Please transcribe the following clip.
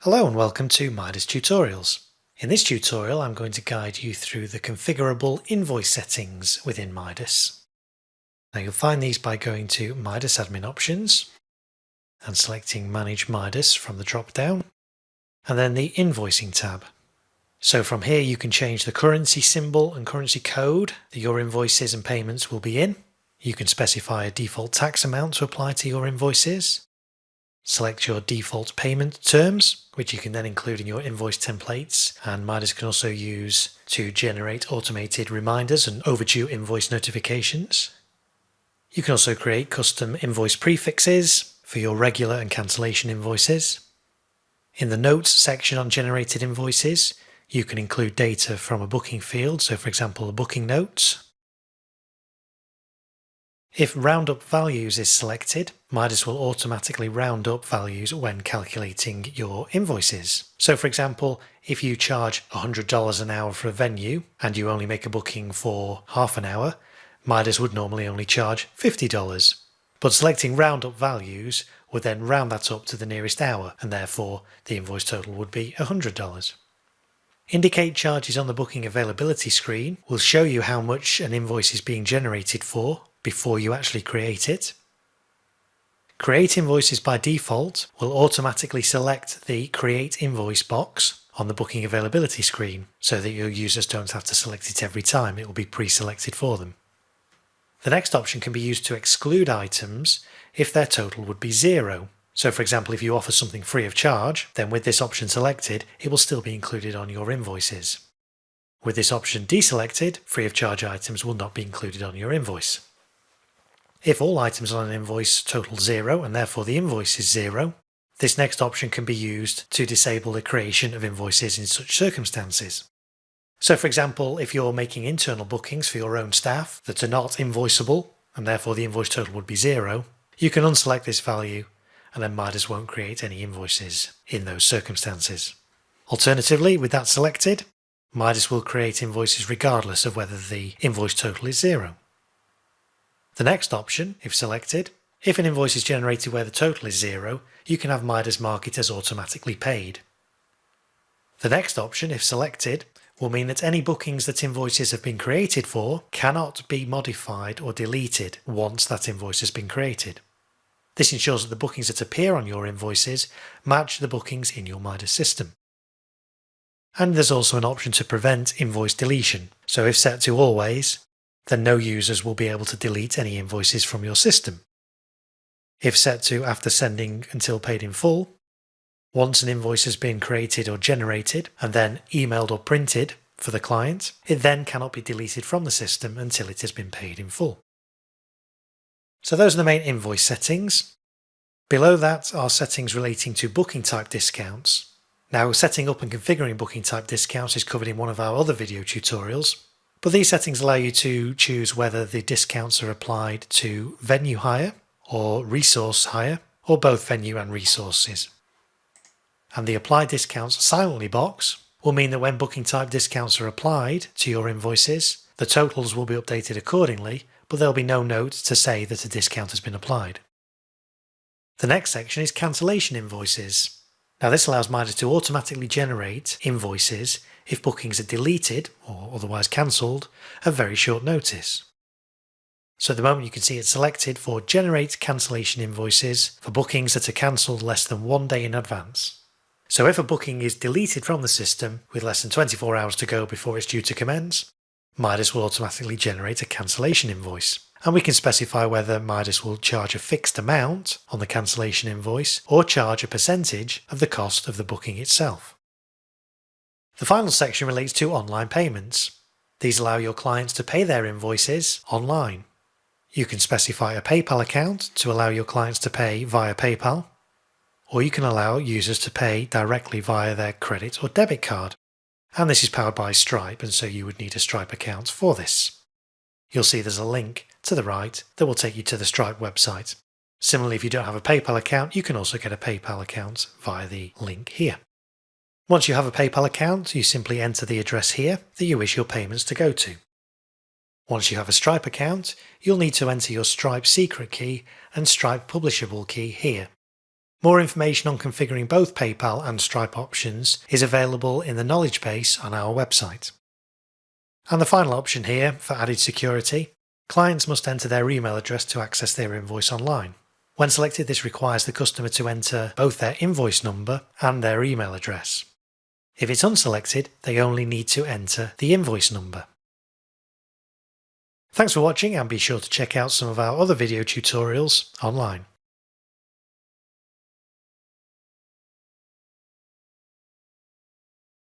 Hello and welcome to MIDAS Tutorials. In this tutorial I'm going to guide you through the configurable invoice settings within MIDAS. Now you'll find these by going to MIDAS Admin Options and selecting Manage MIDAS from the drop-down, and then the Invoicing tab. So from here you can change the currency symbol and currency code that your invoices and payments will be in. You can specify a default tax amount to apply to your invoices. Select your default payment terms, which you can then include in your invoice templates, and MIDAS can also use to generate automated reminders and overdue invoice notifications. You can also create custom invoice prefixes for your regular and cancellation invoices. In the Notes section on generated invoices, you can include data from a booking field, so for example a booking note. If Round Up Values is selected, MIDAS will automatically round up values when calculating your invoices. So for example, if you charge $100 an hour for a venue and you only make a booking for half an hour, MIDAS would normally only charge $50. But selecting Round Up Values would then round that up to the nearest hour, and therefore the invoice total would be $100. Indicate Charges on the booking availability screen will show you how much an invoice is being generated for before you actually create it. Create Invoices by default will automatically select the Create Invoice box on the booking availability screen so that your users don't have to select it every time, it will be pre-selected for them. The next option can be used to exclude items if their total would be zero. So for example, if you offer something free of charge, then with this option selected, it will still be included on your invoices. With this option deselected, free of charge items will not be included on your invoice. If all items on an invoice total zero and therefore the invoice is zero, this next option can be used to disable the creation of invoices in such circumstances. So for example, if you're making internal bookings for your own staff that are not invoiceable and therefore the invoice total would be zero, you can unselect this value and then MIDAS won't create any invoices in those circumstances. Alternatively, with that selected, MIDAS will create invoices regardless of whether the invoice total is zero. The next option, if selected, if an invoice is generated where the total is zero, you can have MIDAS mark it as automatically paid. The next option, if selected, will mean that any bookings that invoices have been created for cannot be modified or deleted once that invoice has been created. This ensures that the bookings that appear on your invoices match the bookings in your MIDAS system. And there's also an option to prevent invoice deletion, so if set to always, then no users will be able to delete any invoices from your system. If set to after sending until paid in full, once an invoice has been created or generated and then emailed or printed for the client, it then cannot be deleted from the system until it has been paid in full. So those are the main invoice settings. Below that are settings relating to booking type discounts. Now, setting up and configuring booking type discounts is covered in one of our other video tutorials, but these settings allow you to choose whether the discounts are applied to venue hire or resource hire, or both venue and resources. And the Apply Discounts Silently box will mean that when booking type discounts are applied to your invoices, the totals will be updated accordingly, but there'll be no note to say that a discount has been applied. The next section is Cancellation Invoices. Now this allows MIDAS to automatically generate invoices if bookings are deleted or otherwise cancelled at very short notice. So at the moment you can see it's selected for Generate Cancellation Invoices for bookings that are cancelled less than 1 day in advance. So if a booking is deleted from the system with less than 24 hours to go before it's due to commence, MIDAS will automatically generate a cancellation invoice. And we can specify whether MIDAS will charge a fixed amount on the cancellation invoice or charge a percentage of the cost of the booking itself. The final section relates to online payments. These allow your clients to pay their invoices online. You can specify a PayPal account to allow your clients to pay via PayPal, or you can allow users to pay directly via their credit or debit card. And this is powered by Stripe, and so you would need a Stripe account for this. You'll see there's a link to the right that will take you to the Stripe website. Similarly, if you don't have a PayPal account, you can also get a PayPal account via the link here. Once you have a PayPal account, you simply enter the address here that you wish your payments to go to. Once you have a Stripe account, you'll need to enter your Stripe secret key and Stripe publishable key here. More information on configuring both PayPal and Stripe options is available in the knowledge base on our website. And the final option here, for added security, clients must enter their email address to access their invoice online. When selected, this requires the customer to enter both their invoice number and their email address. If it's unselected, they only need to enter the invoice number. Thanks for watching, and be sure to check out some of our other video tutorials online.